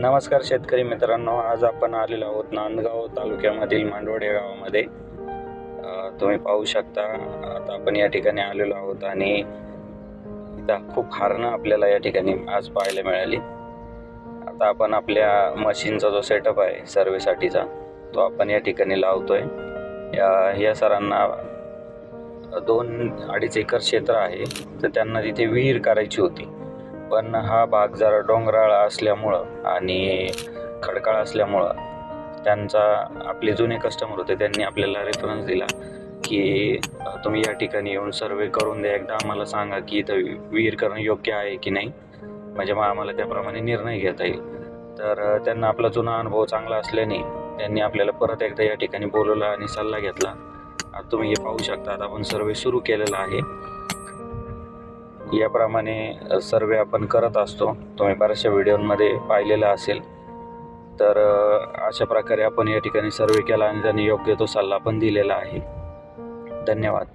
नमस्कार शेतकरी मित्रांनो, आज आपण आलेलो आहोत नांदगाव तालुक्यामधील मांडवड या गावामध्ये. तुम्ही पाहू शकता, आता आपण या ठिकाणी आलेलो आहोत आणि इथं खूप हरणं आपल्याला या ठिकाणी आज पाहायला मिळाली. आता आपण आपल्या मशीनचा जो सेटअप आहे सर्वेसाठीचा, तो आपण या ठिकाणी लावतोय. या सरांना 2-2.5 एकर क्षेत्र आहे, तर त्यांना तिथे विहीर करायची होती. पण हा भाग जरा डोंगराळ असल्यामुळं आणि खडकाळ असल्यामुळं त्यांचा आपले जुने कस्टमर होते, त्यांनी आपल्याला रेफरन्स दिला की तुम्ही या ठिकाणी येऊन सर्वे करून द्या, एकदा आम्हाला सांगा की इथं विहीर करणं योग्य आहे की नाही, म्हणजे मग आम्हाला त्याप्रमाणे निर्णय घेता येईल. तर त्यांना आपला जुना अनुभव चांगला असल्याने त्यांनी आपल्याला परत एकदा या ठिकाणी बोलवलं आणि सल्ला घेतला. आता तुम्ही हे पाहू शकता, आता आपण सर्वे सुरू केलेला आहे. याप्रमाणे सर्वे आपण करत असतो, तुम्ही बऱ्याचशा व्हिडिओमध्ये पाहिलेलं असेल. तर अशा प्रकारे आपण या ठिकाणी सर्वे केला आणि त्यांनी योग्य तो सल्ला पण दिलेला आहे. धन्यवाद.